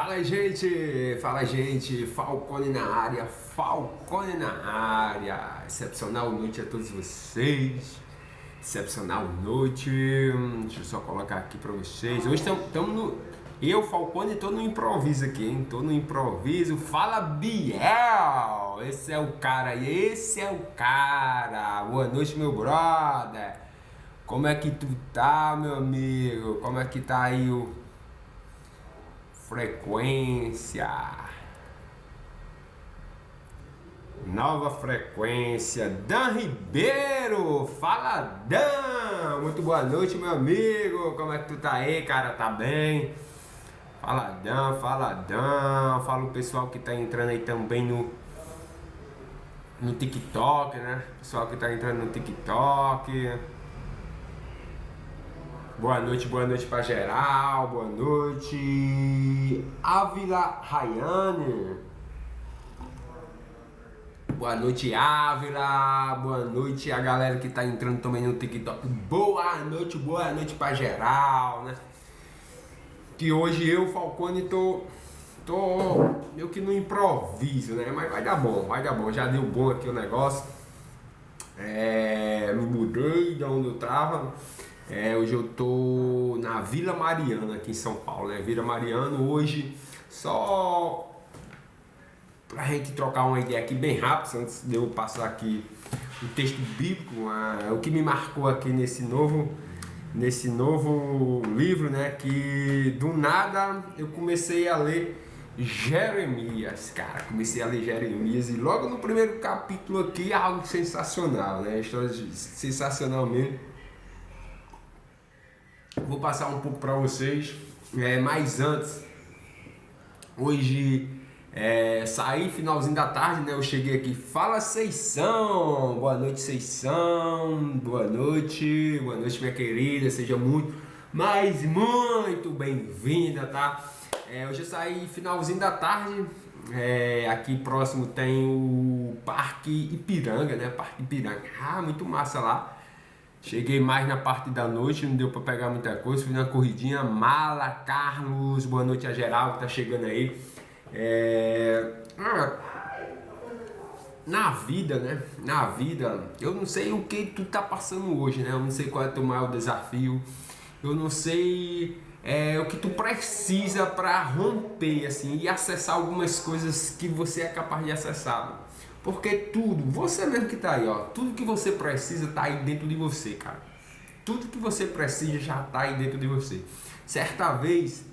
Fala gente, Falcone na área, excepcional noite a todos vocês, excepcional noite, deixa eu só colocar aqui pra vocês, hoje estamos no, eu Falcone tô no improviso aqui, hein, tô no improviso, fala Biel, esse é o cara, boa noite meu brother, como é que tu tá meu amigo, como é que tá aí o frequência, nova frequência, Dan Ribeiro, fala Dan, muito boa noite meu amigo, como é que tu tá aí cara, tá bem? Fala Dan, fala o pessoal que tá entrando aí também no TikTok, né, pessoal que tá entrando no TikTok. Boa noite pra geral, boa noite, Ávila Rayane, boa noite Ávila, boa noite a galera que tá entrando também no TikTok, boa noite pra geral, né, que hoje eu, Falcone, tô meio que no improviso, né, mas vai dar bom, já deu bom aqui o negócio, me mudei de onde eu tava. Hoje eu tô na Vila Mariana aqui em São Paulo, né? Vila Mariana hoje, só pra gente trocar uma ideia aqui bem rápido, antes de eu passar aqui o texto bíblico, o que me marcou aqui nesse novo livro, né? Que do nada eu comecei a ler Jeremias, cara, e logo no primeiro capítulo aqui algo sensacional, né? História sensacional mesmo. Vou passar um pouco para vocês, mas antes, hoje saí finalzinho da tarde, né? Eu cheguei aqui, fala Seição, boa noite Seição, boa noite minha querida, seja muito bem-vinda, tá? Hoje eu saí finalzinho da tarde, aqui próximo tem o Parque Ipiranga, né? Parque Ipiranga, muito massa lá. Cheguei mais na parte da noite, não deu pra pegar muita coisa, fiz uma corridinha, Mala, Carlos, boa noite a geral que tá chegando aí. Na vida, né? Eu não sei o que tu tá passando hoje, né? Eu não sei qual é o teu maior desafio, eu não sei o que tu precisa pra romper, assim, e acessar algumas coisas que você é capaz de acessar. Porque tudo, você mesmo que tá aí, ó, tudo que você precisa tá aí dentro de você, cara. Tudo que você precisa já tá aí dentro de você. Certa vez,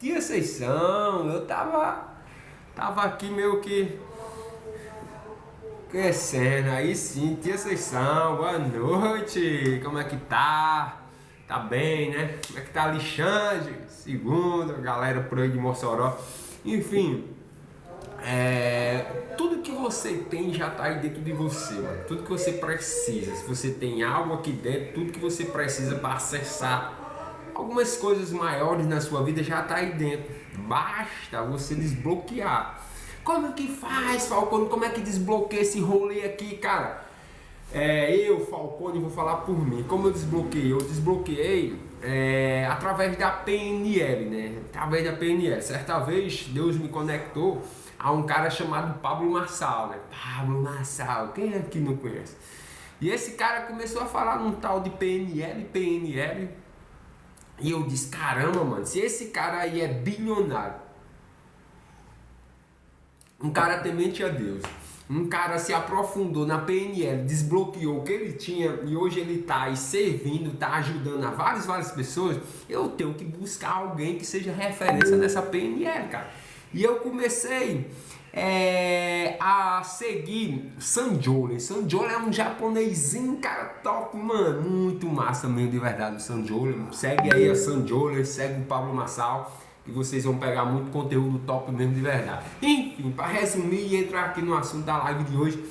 tia Seição, eu tava aqui meio que crescendo, aí sim, tia Seição, boa noite, como é que tá? Tá bem, né? Como é que tá Alexandre? Segundo, a galera por aí de Mossoró, enfim. Tudo que você tem já tá aí dentro de você, mano. Tudo que você precisa, se você tem algo aqui dentro, tudo que você precisa para acessar algumas coisas maiores na sua vida já tá aí dentro. Basta você desbloquear. Como é que faz, Falcone? Como é que desbloqueia esse rolê aqui, cara? Eu, Falcone, vou falar por mim. Como eu desbloqueei? Eu desbloqueei através da PNL, né? Através da PNL. Certa vez, Deus me conectou a um cara chamado Pablo Marçal, né? Pablo Marçal, quem é que não conhece? E esse cara começou a falar num tal de PNL, e eu disse, caramba, mano, se esse cara aí é bilionário, um cara temente a Deus, um cara se aprofundou na PNL, desbloqueou o que ele tinha e hoje ele tá aí servindo, tá ajudando a várias pessoas, eu tenho que buscar alguém que seja referência nessa PNL, cara. E eu comecei a seguir Sanjole. Sanjole é um japonesinho, cara, top, mano, muito massa mesmo, de verdade, o Sanjole. Segue aí a Sanjole, segue o Pablo Marçal, que vocês vão pegar muito conteúdo top mesmo, de verdade. Enfim, para resumir e entrar aqui no assunto da live de hoje,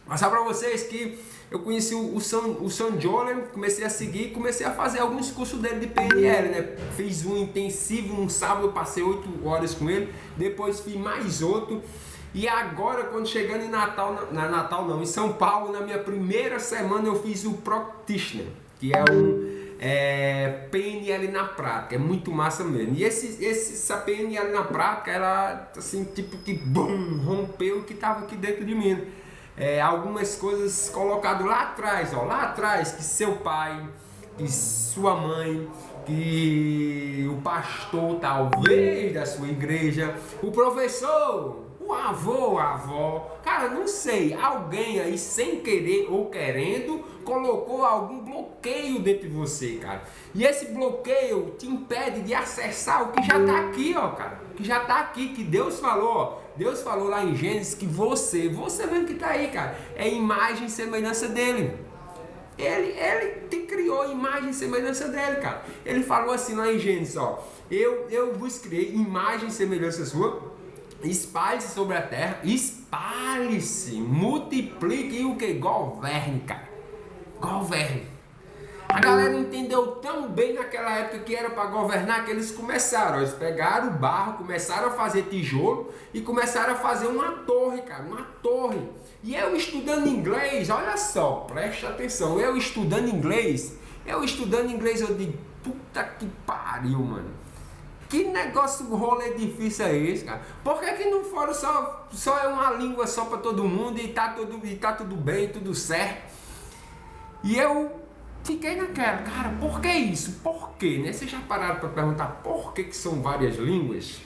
passar para vocês que eu conheci o Sanjole, comecei a seguir, comecei a fazer alguns cursos dele de PNL, né? Fiz um intensivo, um sábado, passei 8 horas com ele, depois fiz mais outro, e agora, quando chegando em São Paulo, na minha primeira semana, eu fiz o Practitioner, que é PNL na prática, é muito massa mesmo. E essa PNL na prática, ela assim, tipo que bum, rompeu o que estava aqui dentro de mim. Algumas coisas colocadas lá atrás, ó, lá atrás, que seu pai, que sua mãe, que o pastor talvez da sua igreja, o professor, o avô, a avó, cara, não sei, alguém aí sem querer ou querendo colocou algum bloqueio dentro de você, cara. E esse bloqueio te impede de acessar o que já tá aqui, ó, cara. O que já tá aqui, que Deus falou, ó. Deus falou lá em Gênesis que você mesmo que tá aí, cara, é imagem e semelhança dele. Ele te criou imagem e semelhança dele, cara. Ele falou assim lá em Gênesis, ó. Eu vos criei imagem e semelhança sua. Espalhe-se sobre a terra. Espalhe-se. Multiplique e o que? Governe, cara. Governe. A galera entendeu tão bem naquela época que era para governar que eles começaram. Eles pegaram o barro, começaram a fazer tijolo e começaram a fazer uma torre, cara. Uma torre. E eu estudando inglês, olha só, preste atenção. Eu estudando inglês, eu digo, puta que pariu, mano. Que negócio, rolê difícil é esse, cara? Por que não fora só é uma língua só para todo mundo e tá tudo bem, tudo certo? E eu fiquei naquela, cara, por que isso? Por quê, né? Vocês já pararam para perguntar por que são várias línguas?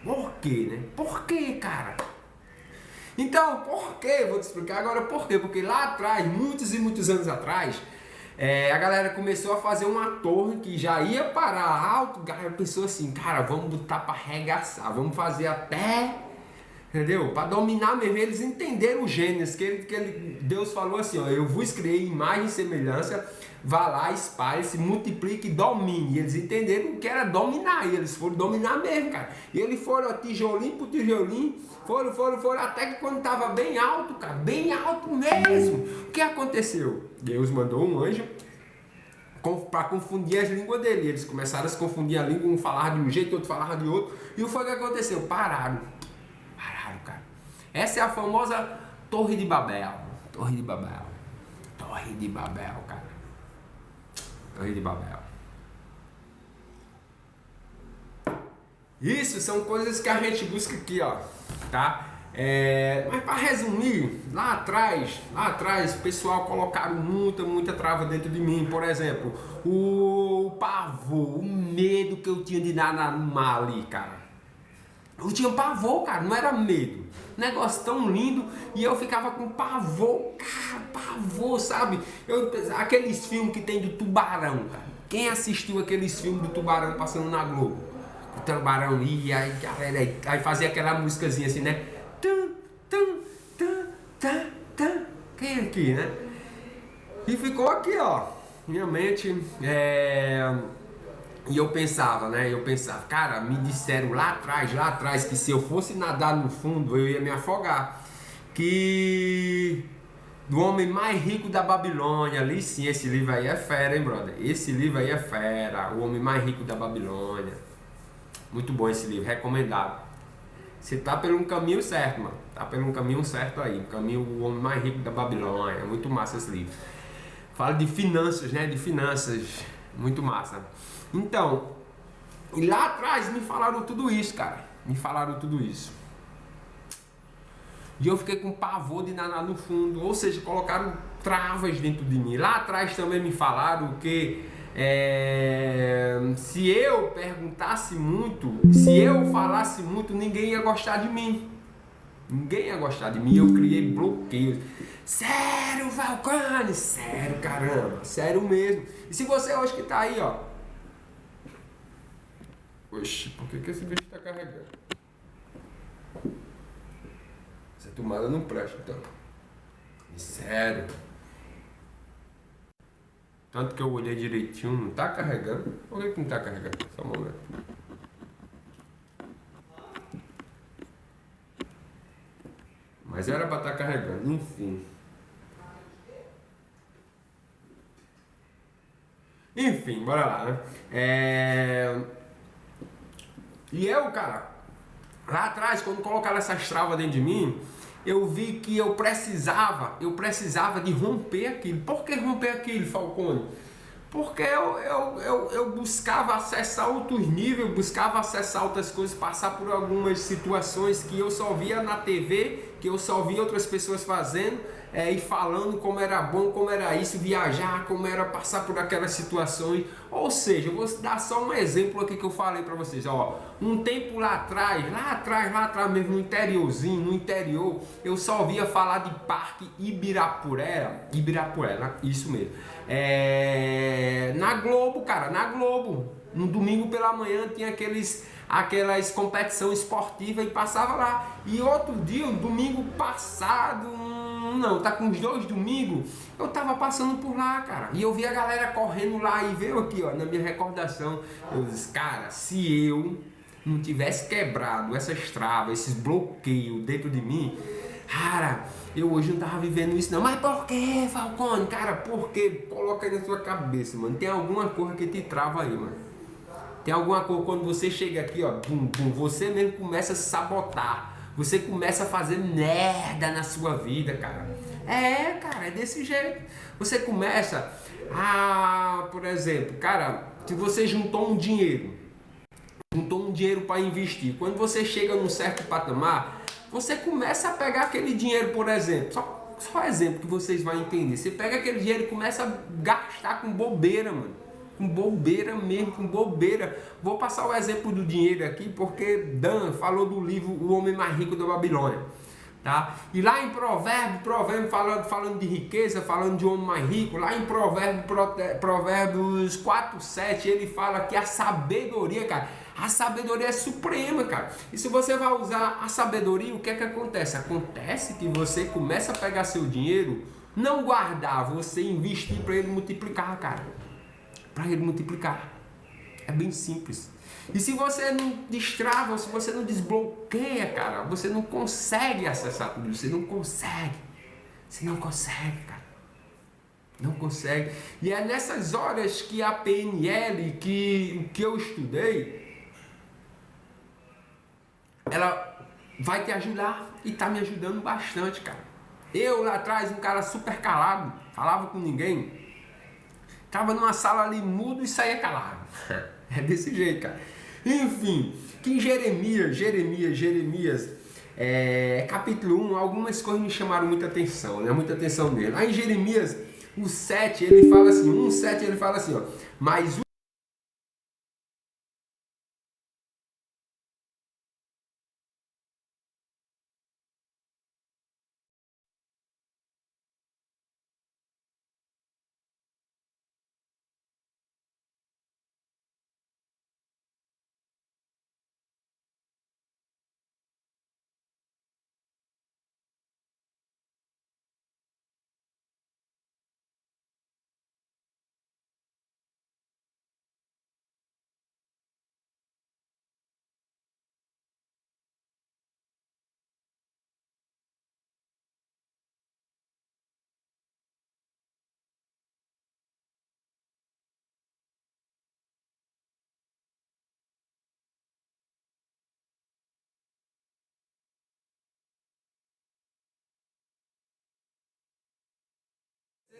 Por quê, né? Por quê, cara? Então, por quê? Vou te explicar agora por quê. Porque lá atrás, muitos e muitos anos atrás, a galera começou a fazer uma torre que já ia parar alto. A galera pensou assim, cara, vamos botar para arregaçar, vamos fazer até, entendeu? Para dominar mesmo. Eles entenderam o Gênesis, Deus falou assim, ó, eu vos criei imagem e semelhança, vá lá, espalhe-se, multiplique e domine. E eles entenderam o que era dominar, e eles foram dominar mesmo, cara. E eles foram ó, tijolinho por tijolinho, foram, até que quando estava bem alto, cara, bem alto mesmo. O que aconteceu? Deus mandou um anjo para confundir as línguas dele. Eles começaram a se confundir a língua, um falava de um jeito, outro falava de outro. E o que aconteceu? Pararam, cara. Essa é a famosa Torre de Babel. Torre de Babel, cara. Torre de Babel. Isso são coisas que a gente busca aqui, ó, tá? Mas para resumir, lá atrás, o pessoal colocaram muita trava dentro de mim. Por exemplo, o pavor, o medo que eu tinha de dar no mar ali, cara. Eu tinha pavor, cara, não era medo. Negócio tão lindo e eu ficava com pavor, cara, pavor, sabe? Aqueles filmes que tem do tubarão, cara. Quem assistiu aqueles filmes do tubarão passando na Globo? O tubarão ia, aí fazia aquela músicazinha assim, né? Quem aqui, né? E ficou aqui, ó, minha mente, e eu pensava, cara, me disseram lá atrás, que se eu fosse nadar no fundo, eu ia me afogar. Que do homem mais rico da Babilônia, ali sim, esse livro aí é fera, hein, brother? Esse livro aí é fera, o homem mais rico da Babilônia. Muito bom esse livro, recomendado. Você tá pelo um caminho certo, mano. Tá pelo um caminho certo aí. O caminho, o homem mais rico da Babilônia. É muito massa esse livro. Fala de finanças, né? De finanças. Muito massa. Então, e lá atrás me falaram tudo isso, cara. Me falaram tudo isso. E eu fiquei com pavor de nadar no fundo. Ou seja, colocaram travas dentro de mim. Lá atrás também me falaram que se eu perguntasse muito, se eu falasse muito, ninguém ia gostar de mim. Ninguém ia gostar de mim. Eu criei bloqueios. Sério, Valcane? Sério, caramba. Sério mesmo. E se você hoje que tá aí, ó. Oxi, por que esse bicho tá carregando? Essa tomada não presta, então. Sério. Tanto que eu olhei direitinho, não tá carregando. Por que não tá carregando? Só um momento. Mas era pra estar carregando, enfim. Enfim, bora lá, né? E eu, cara, lá atrás, quando colocaram essas travas dentro de mim, eu vi que eu precisava de romper aquilo. Por que romper aquilo, Falcone? Porque eu buscava acessar outros níveis, buscava acessar outras coisas, passar por algumas situações que eu só via na TV, que eu só via outras pessoas fazendo, e falando como era bom, como era isso, viajar, como era passar por aquelas situações. Ou seja, eu vou dar só um exemplo aqui que eu falei para vocês. Ó, um tempo lá atrás mesmo, no interiorzinho, no interior, eu só via falar de Parque Ibirapuera, isso mesmo. Na Globo, cara, na Globo. No domingo pela manhã tinha aquelas competição esportiva e passava lá. E outro dia, um domingo passado, não, tá com uns 2 domingos, eu tava passando por lá, cara. E eu vi a galera correndo lá e veio aqui, ó, na minha recordação. Eu disse, cara, se eu não tivesse quebrado essas travas, esses bloqueios dentro de mim, cara, eu hoje não tava vivendo isso não. Mas por que, Falcone? Cara, por que? Coloca aí na sua cabeça, mano. Tem alguma coisa que te trava aí, mano. Tem alguma coisa, quando você chega aqui, ó, você mesmo começa a se sabotar. Você começa a fazer merda na sua vida, cara. Cara, é desse jeito. Você começa a, por exemplo, cara, se você juntou um dinheiro para investir. Quando você chega num certo patamar, você começa a pegar aquele dinheiro, por exemplo, só exemplo que vocês vão entender. Você pega aquele dinheiro e começa a gastar com bobeira, mano. Com bobeira mesmo, com bobeira. Vou passar o exemplo do dinheiro aqui, porque Dan falou do livro O Homem Mais Rico da Babilônia. Tá? E lá em Provérbio falando de riqueza, falando de homem mais rico, lá em Provérbios 4:7, ele fala que a sabedoria, cara, a sabedoria é suprema, cara. E se você vai usar a sabedoria, o que é que acontece? Acontece que você começa a pegar seu dinheiro, não guardar, você investir para ele multiplicar, cara. Para ele multiplicar. É bem simples. E se você não destrava, se você não desbloqueia, cara, você não consegue acessar tudo isso. Você não consegue. Você não consegue, cara. Não consegue. E é nessas horas que a PNL, que eu estudei, ela vai te ajudar. E tá me ajudando bastante, cara. Eu lá atrás, um cara super calado, falava com ninguém. Tava numa sala ali mudo e saía calado. É desse jeito, cara. Enfim, que em Jeremias, capítulo 1, algumas coisas me chamaram muita atenção, né? Muita atenção mesmo. Aí em Jeremias, o 7, ele fala assim, 1:7, ele fala assim, ó, mas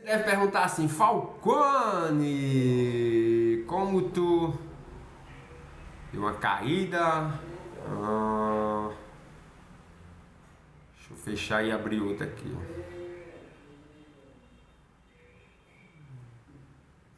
você deve perguntar assim, Falcone, como tu deu uma caída? Deixa eu fechar e abrir outra aqui.